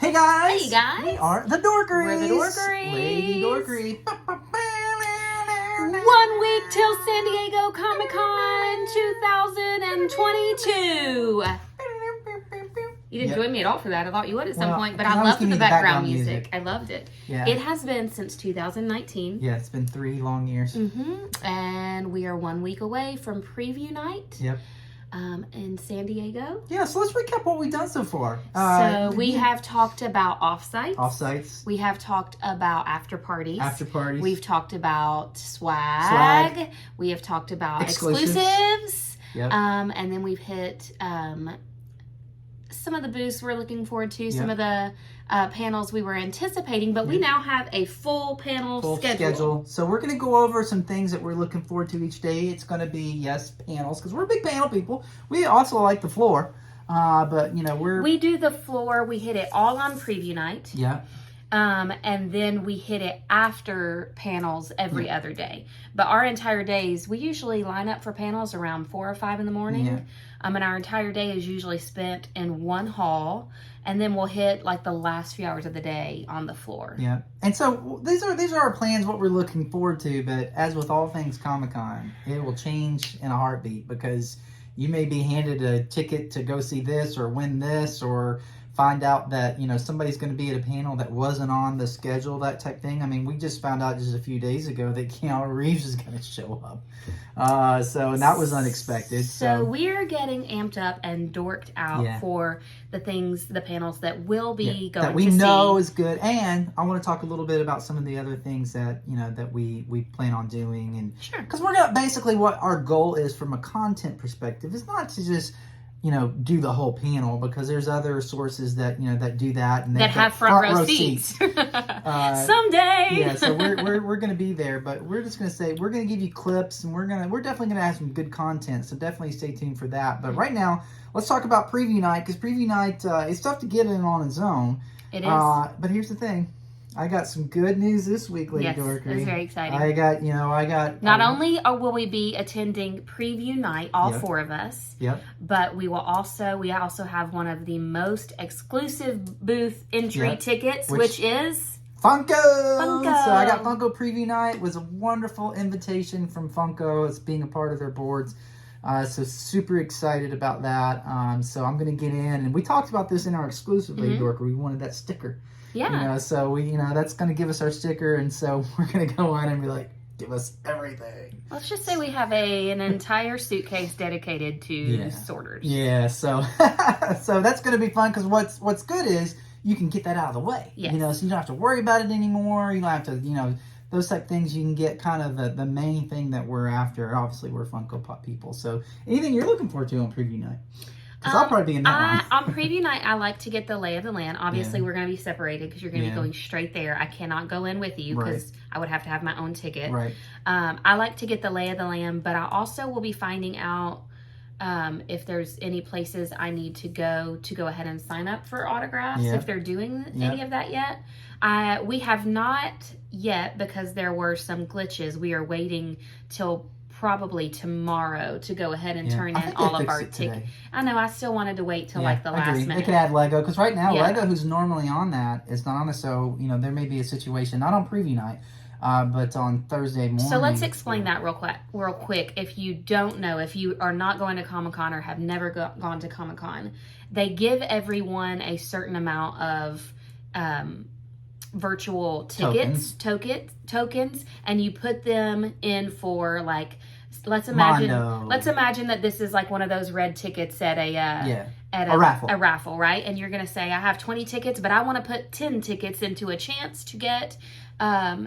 Hey guys! Hey guys! We are the Dorkeries! We're the Dorkeries! Lady Dorkery! 1 week till San Diego Comic-Con 2022! You didn't join me at all for that. I thought you would at some point, but I loved the background music. I loved it. Yeah. It has been since 2019. Yeah, it's been 3 long years. And we are 1 week away from preview night. Yep. In San Diego. Yeah, so let's recap what we've done so far. So we have talked about offsites. Offsites. We have talked about after parties. After parties. We've talked about swag. We have talked about exclusives. Yep. And then we've hit some of the booths we're looking forward to, some of the panels we were anticipating, but we now have a full panel schedule. So we're going to go over some things that we're looking forward to each day. It's going to be, yes, panels, because we're big panel people. We also like the floor, but, you know, we do the floor. We hit it all on preview night. Yeah. And then we hit it after panels every other day. But our entire days, we usually line up for panels around 4 or 5 in the morning. Yeah. And our entire day is usually spent in one hall. And then we'll hit like the last few hours of the day on the floor. Yeah. And so these are our plans, what we're looking forward to. But as with all things Comic-Con, it will change in a heartbeat, because you may be handed a ticket to go see this or win this, or find out that, you know, somebody's going to be at a panel that wasn't on the schedule, that type thing. I mean, we just found out just a few days ago that Keanu Reeves is going to show up. And that was unexpected. So we're getting amped up and dorked out for the panels that will be going that we to know see. Is good. And I want to talk a little bit about some of the other things that, you know, that we plan on doing. And because we're going to, basically what our goal is from a content perspective is not to just, you know, do the whole panel, because there's other sources that, you know, that do that and that have front row seats. Someday. Yeah, so we're going to be there, but we're just going to say we're going to give you clips, and we're definitely going to have some good content. So definitely stay tuned for that. But right now, let's talk about preview night, because preview night is tough to get in on its own. It is. But here's the thing. I got some good news this week, Lady Dorkery. Yes, it's very exciting. I got. Not only will we be attending preview night, all 4 of us. Yep. But we also have one of the most exclusive booth entry tickets, which is Funko. So I got Funko preview night. It was a wonderful invitation from Funko. It's being a part of their boards. So super excited about that. So I'm going to get in, and we talked about this in our exclusive Lady Dorkery. We wanted that sticker. Yeah. You know, so that's going to give us our sticker, and so we're going to go on and be like, give us everything. Let's just say we have an entire suitcase dedicated to sorters. Yeah, so so that's going to be fun, because what's good is you can get that out of the way. Yes. You know, so you don't have to worry about it anymore. You don't have to, you know, those type of things. You can get kind of the main thing that we're after. Obviously, we're Funko Pop people. So anything you're looking forward to on preview night? Because I'll probably be in that one. On preview night, I like to get the lay of the land. Obviously, we're going to be separated, because you're going to be going straight there. I cannot go in with you, because I would have to have my own ticket. Right. I like to get the lay of the land, but I also will be finding out if there's any places I need to go ahead and sign up for autographs, if they're doing any of that yet. We have not yet, because there were some glitches. We are waiting till probably tomorrow to go ahead and turn in all of our tickets. I know, I still wanted to wait till like the last minute. They could add Lego, because right now Lego, who's normally on that, is not on it. So, you know, there may be a situation, not on preview night, but on Thursday morning. So let's explain that real quick. If you don't know, if you are not going to Comic-Con or have never gone to Comic-Con, they give everyone a certain amount of virtual tokens, and you put them in for, like, let's imagine that this is like one of those red tickets at a raffle, right? And you're going to say, I have 20 tickets, but I want to put 10 tickets into a chance to get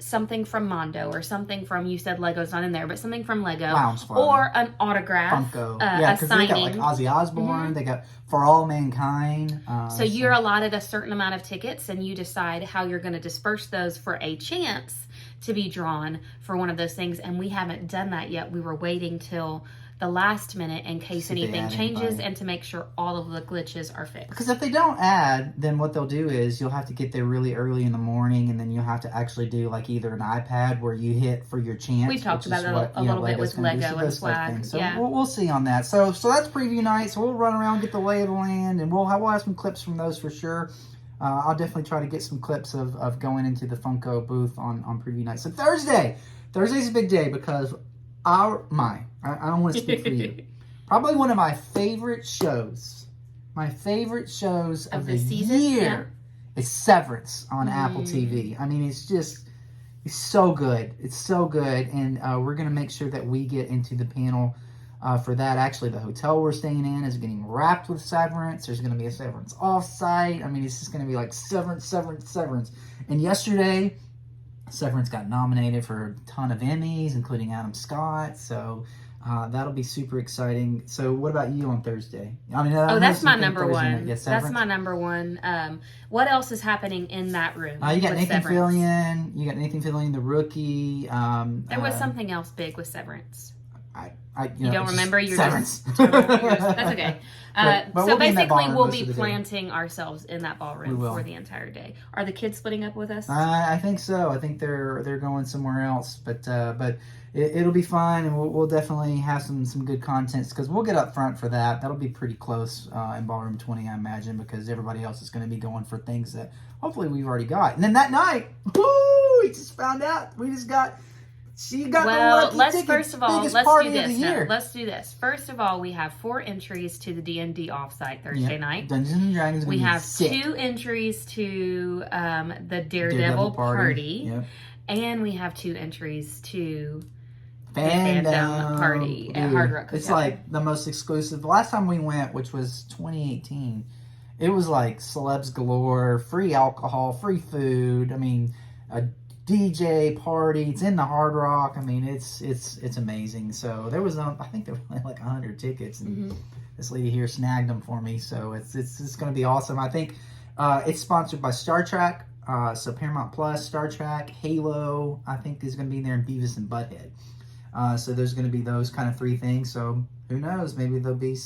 something from Mondo, or something from, you said Lego's not in there, but something from Lego, or an autograph, Funko. A signing. They got like Ozzy Osbourne, they got For All Mankind. So you're allotted a certain amount of tickets, and you decide how you're going to disperse those for a chance to be drawn for one of those things. And we haven't done that yet. We were waiting till the last minute in case anything changes, and to make sure all of the glitches are fixed. Because if they don't add, then what they'll do is you'll have to get there really early in the morning, and then you'll have to actually do like either an iPad where you hit for your chance. We talked about it a little bit with Lego and swag. So we'll see on that. So that's preview night. So we'll run around, get the lay of the land, and we'll have some clips from those for sure. I'll definitely try to get some clips of going into the Funko booth on preview night. So Thursday's a big day because I don't want to speak for you. Probably one of my favorite shows of the season, year is Severance on Apple TV. I mean, it's so good. It's so good. And we're going to make sure that we get into the panel for that. Actually, the hotel we're staying in is getting wrapped with Severance. There's going to be a Severance offsite. I mean, it's just going to be like Severance. And yesterday, Severance got nominated for a ton of Emmys, including Adam Scott. So that'll be super exciting. So what about you on Thursday? I mean, that's my number one. Yes, that's my number one. What else is happening in that room? You got Nathan Fillion. You got Nathan Fillion, the rookie. There was something else big with Severance. You don't remember? You're Severance. That's okay. But so we'll basically, we'll be planting ourselves in that ballroom for the entire day. Are the kids splitting up with us? I think so. I think they're going somewhere else. But it'll be fun, and we'll definitely have some good contents because we'll get up front for that. That'll be pretty close in Ballroom 20, I imagine, because everybody else is going to be going for things that hopefully we've already got. And then that night, we just found out she got the lucky ticket. First of all, let's do this. No, let's do this. First of all, we have 4 entries to the D&D offsite Thursday night. Dungeons and Dragons. We have 2 entries to the Daredevil party. Yep. And we have 2 entries to Fandom party at Hard Rock Hotel. It's like the most exclusive. The last time we went, which was 2018, it was like celebs galore, free alcohol, free food. I mean, a DJ party. It's in the Hard Rock. I mean, it's amazing. So there was I think there were only like 100 tickets, and this lady here snagged them for me. So it's going to be awesome. I think it's sponsored by Star Trek. So Paramount Plus, Star Trek, Halo. I think is going to be there, in Beavis and Butthead. So there's going to be those kind of 3 things. So who knows? Maybe there'll be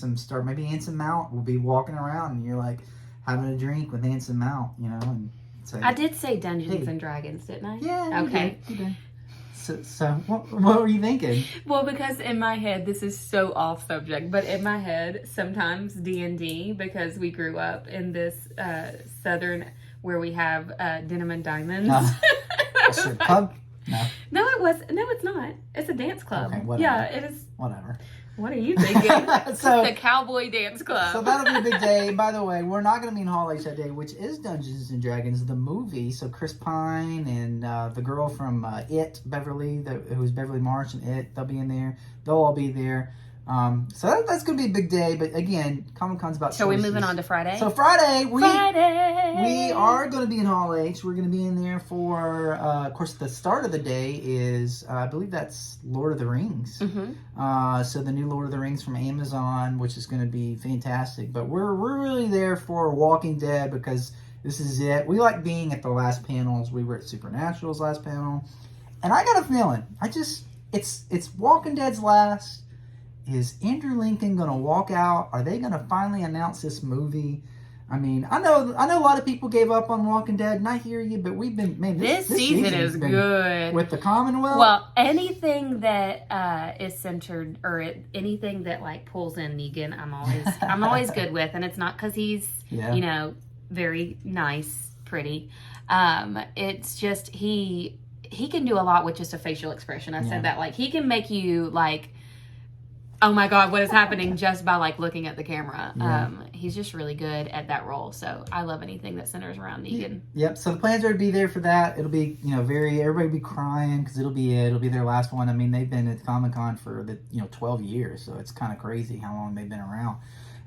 maybe Anson Mount will be walking around, and you're like having a drink with Anson Mount, and. So, I did say Dungeons and Dragons, didn't I? Yeah. Okay. You did. So what were you thinking? Well, because in my head, this is so off subject, but in my head, sometimes D&D, because we grew up in this southern where we have denim and diamonds. What's your club? No, it's not. It's a dance club. Okay, whatever. Yeah, it is. Whatever. What are you thinking? It's the Cowboy Dance Club. So that'll be a big day. And by the way, we're not going to be in Hall H that day, which is Dungeons and Dragons, the movie. So Chris Pine and the girl from It, Beverly, who's Beverly Marsh and It, they'll be in there. They'll all be there. So that's going to be a big day. But again, Comic-Con's about So we're moving on to Friday? So Friday, we are going to be in Hall H. We're going to be in there for, of course, the start of the day is, I believe that's Lord of the Rings. So the new Lord of the Rings from Amazon, which is going to be fantastic. But we're really there for Walking Dead because this is it. We like being at the last panels. We were at Supernatural's last panel. And I got a feeling, it's Walking Dead's last. Is Andrew Lincoln going to walk out? Are they going to finally announce this movie? I mean, I know a lot of people gave up on Walking Dead, and I hear you, but we've been, man, this season is good. With the Commonwealth? Well, anything that is centered, or anything that like pulls in Negan, I'm always good with, and it's not because he's, very nice, pretty. It's just, he can do a lot with just a facial expression. I said that, like, he can make you like, oh my God, what is happening just by like looking at the camera. He's just really good at that role. So I love anything that centers around Negan. Yep. So the plans are to be there for that. It'll be, everybody will be crying because it'll be their last one. I mean, they've been at Comic-Con for 12 years. So it's kind of crazy how long they've been around.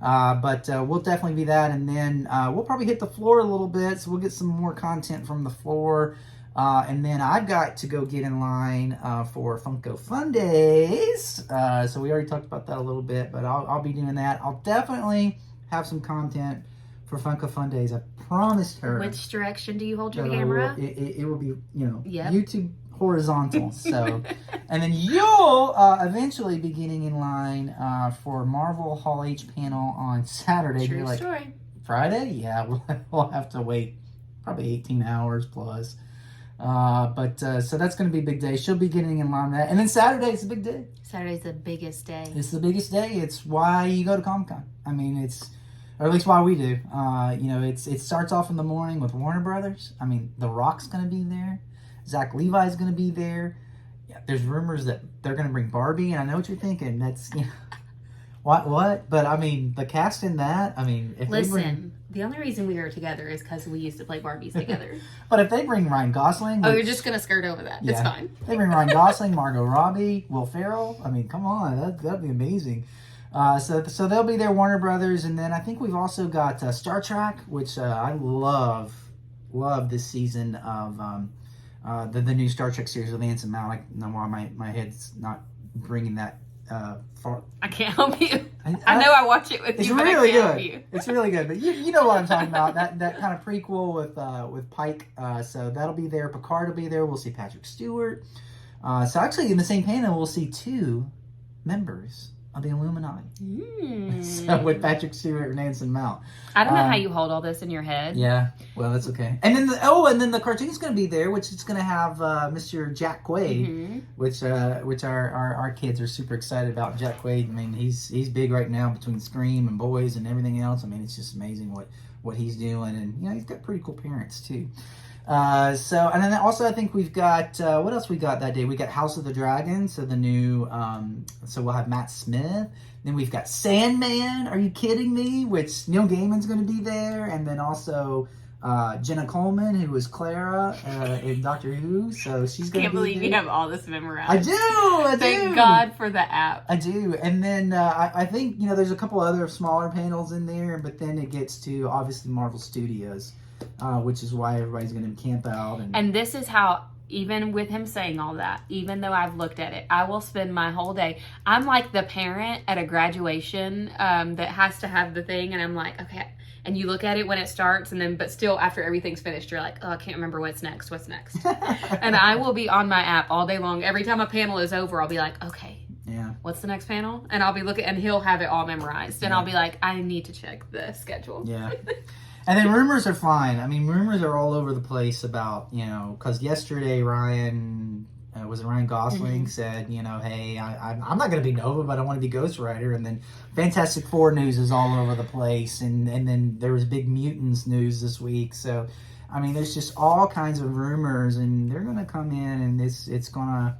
But we'll definitely be that. And then we'll probably hit the floor a little bit. So we'll get some more content from the floor. And then I've got to go get in line for Funko Fun Days. So we already talked about that a little bit, but I'll be doing that. I'll definitely have some content for Funko Fun Days. I promised her. Which direction do you hold your camera? It will be, YouTube horizontal. So, and then you'll eventually be getting in line for Marvel Hall H panel on Saturday. True story. Friday? Yeah, we'll have to wait probably 18 hours plus. So that's going to be a big day. She'll be getting in line with that. And then Saturday's a big day. Saturday's the biggest day. It's the biggest day. It's why you go to Comic-Con. I mean, or at least why we do. It starts off in the morning with Warner Brothers. I mean, The Rock's going to be there. Zach Levi's going to be there. Yeah, there's rumors that they're going to bring Barbie, and I know what you're thinking. That's what? But I mean, the cast in that. I mean, if listen, the only reason we are together is because we used to play Barbies together. But if they bring Ryan Gosling, you're just gonna skirt over that. Yeah. It's fine. They bring Ryan Gosling, Margot Robbie, Will Ferrell. I mean, come on, that'd be amazing. So they'll be there, Warner Brothers, and then I think we've also got Star Trek, which I love this season of the new Star Trek series with Anson Mount. I don't know why my head's not bringing that far. I can't help you. I know I watch it with you, but really I can't help you. It's really good, but you know what I'm talking about. That kind of prequel with Pike. So that'll be there. Picard will be there. We'll see Patrick Stewart. So actually, in the same panel, we'll see 2 members of the Illuminati. So with Patrick Stewart and Anson Mount. I don't know how you hold all this in your head. Yeah, well, that's okay. And then the cartoon's going to be there, which is going to have Mr. Jack Quaid, which our kids are super excited about. Jack Quaid, I mean, he's big right now between Scream and Boys and everything else. I mean, it's just amazing what he's doing, and he's got pretty cool parents too. And then also I think we've got what else we got that day? We got House of the Dragon, so the new so we'll have Matt Smith. Then we've got Sandman. Are you kidding me? Which Neil Gaiman's going to be there, and then also Jenna Coleman, who was Clara in Doctor Who. So she's going to be there. Can't believe you have all this memorized. I do. Thank God for the app. I do. And then I think there's a couple other smaller panels in there, but then it gets to obviously Marvel Studios. Which is why everybody's going to camp out. And this is how, even with him saying all that, even though I've looked at it, I will spend my whole day. I'm like the parent at a graduation that has to have the thing, and I'm like, okay. And you look at it when it starts, but still after everything's finished, you're like, oh, I can't remember what's next. And I will be on my app all day long. Every time a panel is over, I'll be like, okay. Yeah. What's the next panel? And I'll be looking, and he'll have it all memorized. And I'll be like, I need to check the schedule. Yeah. And then rumors are flying. I mean, rumors are all over the place about, because yesterday Ryan Gosling said, hey, I'm not going to be Nova, but I want to be Ghost Rider. And then Fantastic Four news is all over the place. And then there was big Mutants news this week. So, I mean, there's just all kinds of rumors, and they're going to come in, and it's gonna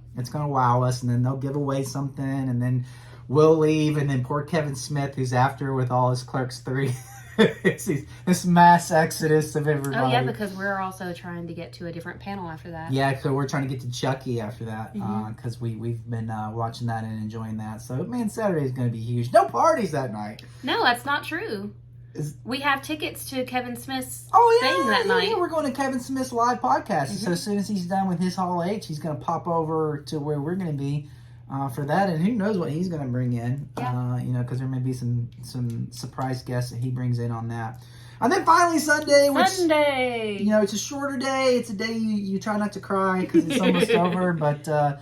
wow us. And then they'll give away something, and then we'll leave. And then poor Kevin Smith, who's after with all his Clerks 3. It's this mass exodus of everybody. Oh yeah, because we're also trying to get to a different panel after that. Yeah, so we're trying to get to Chucky after that because we've been watching that and enjoying that. So man, Saturday is going to be huge. No parties that night. No, that's not true. We have tickets to Kevin Smith's thing that night. Yeah, we're going to Kevin Smith's live podcast. So as soon as he's done with his Hall H, he's going to pop over to where we're going to be. For that, and who knows what he's going to bring in, because there may be some surprise guests that he brings in on that. And then finally Sunday, it's a shorter day. It's a day you try not to cry because it's almost over. But,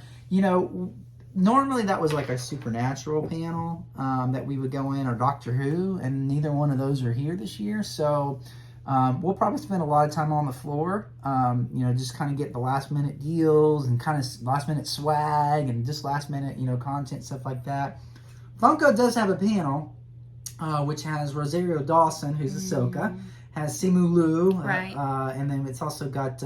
normally that was like a Supernatural panel that we would go in, or Doctor Who, and neither one of those are here this year. So we'll probably spend a lot of time on the floor, just kind of get the last minute deals and kind of last minute swag and just last minute, content, stuff like that. Funko does have a panel, which has Rosario Dawson, who's Ahsoka, has Simu Liu, right. And then it's also got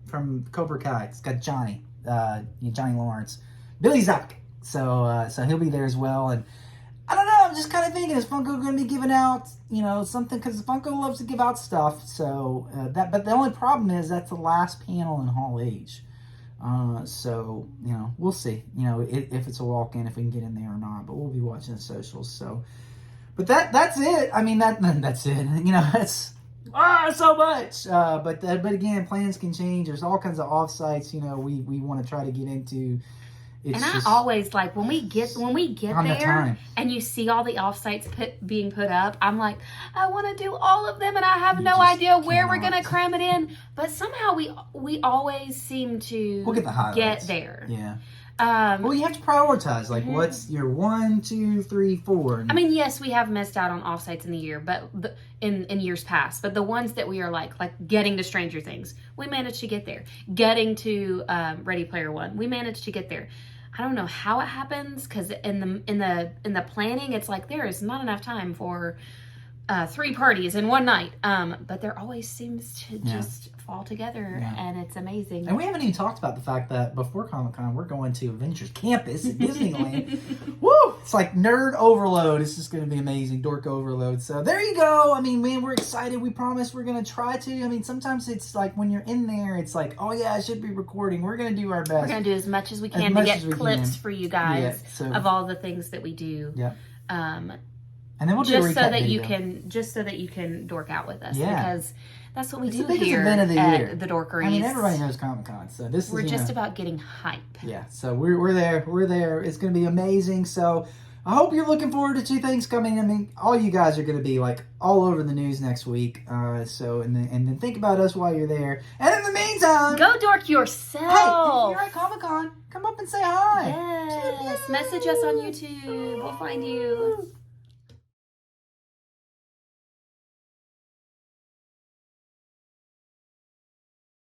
from Cobra Kai, it's got Johnny Lawrence, Billy Zak, so he'll be there as well. And I don't know, I'm just kind of thinking, is Funko going to be giving out, something? Because Funko loves to give out stuff. So, but the only problem is that's the last panel in Hall H. So, we'll see, if it's a walk-in, if we can get in there or not. But we'll be watching the socials. So, but that's it. I mean, that's it. That's so much. But again, plans can change. There's all kinds of offsites, we want to try to get into. I always like when we get there and you see all the offsites being put up, I'm like, I want to do all of them, and I have no idea where we're gonna cram it in. But somehow we always seem to get the highlights. Get there. Yeah. Well, you have to prioritize. Like, what's your 1, 2, 3, 4? I mean, yes, we have missed out on offsites in the year, but in years past. But the ones that we are like getting to Stranger Things, we managed to get there. Getting to Ready Player One, we managed to get there. I don't know how it happens, because in the planning, it's like there is not enough time for 3 parties in one night. But there always seems to just fall together, and it's amazing. And we haven't even talked about the fact that before Comic-Con, we're going to Avengers Campus at Disneyland. Woo! It's like nerd overload. It's just going to be amazing. Dork overload. So there you go. I mean, man, we're excited. We promise we're going to try to. I mean, sometimes it's like when you're in there, it's like, oh yeah, I should be recording. We're going to do our best. We're going to do as much as we can to get clips for you guys of all the things that we do. Yeah. And then we'll do just a recap so that video. you can dork out with us, Yeah. because that's what we do the biggest here event of the at year. the Dorkeries. I mean, everybody knows Comic-Con, so this we're is just about getting hype. Yeah, so we're there. We're there. It's going to be amazing. So I hope you're looking forward to 2 things coming. I mean, all you guys are going to be like all over the news next week. So and then think about us while you're there. And in the meantime, go dork yourself. Hey, if you're at Comic-Con, come up and say hi. Yes. Message us on YouTube. We'll find you.